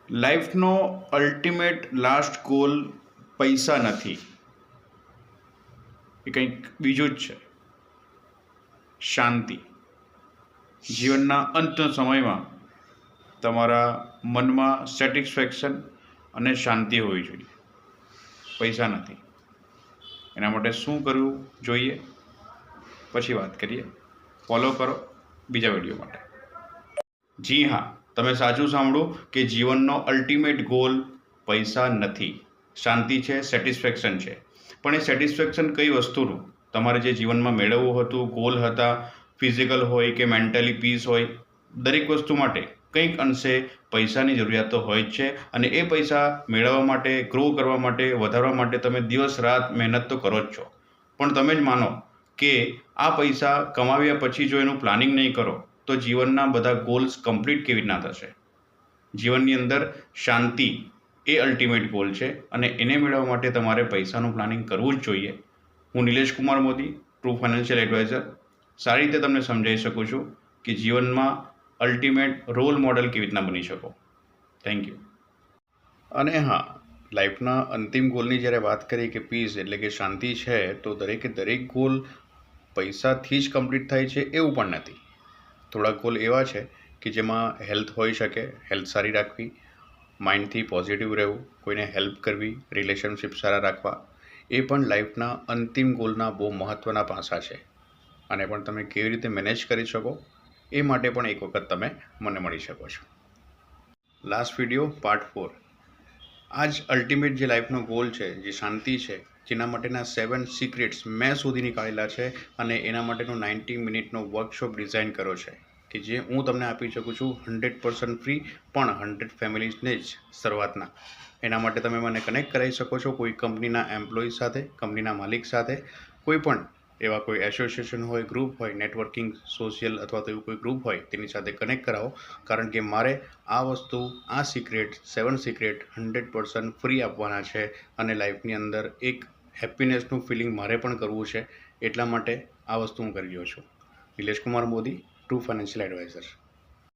લાઈફનો ultimate last goal પૈસા નથી, એ કંઈક બીજું જ છે. શાંતિ. જીવનના અંતના સમયમાં તમારા મનમાં સેટિસ્ફેક્શન અને શાંતિ હોવી જોઈએ, પૈસા નથી. એના માટે શું કરવું જોઈએ પછી વાત કરીએ. ફોલો કરો બીજા વિડીયો માટે. જી હા, તમે સાચું સાંભળો કે જીવનનો અલ્ટિમેટ ગોલ પૈસા નથી, શાંતિ છે, સેટિસ્ફેક્શન છે. પણ એ સેટિસ્ફેક્શન કઈ વસ્તુનું તમારે જે જીવનમાં મેળવવું હતું, ગોલ હતા, ફિઝિકલ હોય કે મેન્ટલી પીસ હોય, દરેક વસ્તુ માટે કંઈક અંશે પૈસાની જરૂરિયાત તો હોય જ છે. અને એ પૈસા મેળવવા માટે, ગ્રો કરવા માટે, વધારવા માટે તમે દિવસ રાત મહેનત તો કરો જ છો. પણ તમે જ માનો કે આ પૈસા કમાવ્યા પછી જો એનું પ્લાનિંગ નહીં કરો તો જીવનના બધા ગોલ્સ કમ્પ્લીટ કેવી રીતના થશે. જીવનની અંદર શાંતિ એ અલ્ટિમેટ ગોલ છે અને એને મેળવવા માટે તમારે પૈસાનું પ્લાનિંગ કરવું જ જોઈએ. હું Nilesh Kumar Modi, true financial adviser, સારી રીતે તમને સમજાવી શકું છું કે જીવનમાં અલ્ટિમેટ રોલ મોડલ કેવી રીતના બની શકો. Thank you. અને હા, લાઈફના અંતિમ ગોલની જ્યારે વાત કરી કે પીસ એટલે કે શાંતિ છે, તો દરેકે દરેક ગોલ પૈસાથી જ કમ્પ્લીટ થાય છે એવું પણ નથી. થોડાક ગોલ એવા છે કે જેમાં હેલ્થ હોઈ શકે, હેલ્થ સારી રાખવી, માઇન્ડથી પોઝિટિવ રહેવું, કોઈને હેલ્પ કરવી, રિલેશનશિપ સારા રાખવા, એ પણ લાઈફના અંતિમ ગોલના બહુ મહત્ત્વના પાસા છે. અને પણ તમે કેવી રીતે મેનેજ કરી શકો એ માટે પણ એક વખત તમે મને મળી શકો છો. Last video part 4. આ જ અલ્ટિમેટ જે લાઈફનો ગોલ છે, જે શાંતિ છે, જેના માટેના 7 સિક્રેટ્સ મેં શોધી નીકાળેલા છે અને એના માટેનો 90 મિનિટનો વર્કશોપ ડિઝાઇન કર્યો છે કે જે હું તમને આપી શકું છું 100% ફ્રી, પણ 100 ફેમિલીઝને જ શરૂઆતના. એના માટે તમે મને કનેક્ટ કરાવી શકો છો કોઈ કંપનીના એમ્પ્લોયી સાથે, કંપનીના માલિક સાથે, કોઈ પણ એવા કોઈ એસોસિએશન હોય, ગ્રુપ હોય, નેટવર્કિંગ, સોશિયલ અથવા તો એવું કોઈ ગ્રુપ હોય તેની સાથે કનેક્ટ કરાવો. કારણ કે મારે આ વસ્તુ, આ સિક્રેટ, 7 સિક્રેટ 100% ફ્રી આપવાના છે અને લાઈફની અંદર એક હેપીનેસનું ફિલિંગ મારે પણ કરવું છે. એટલા માટે આ વસ્તુ હું કરી રહ્યો છું. Nilesh Kumar Modi, true financial adviser.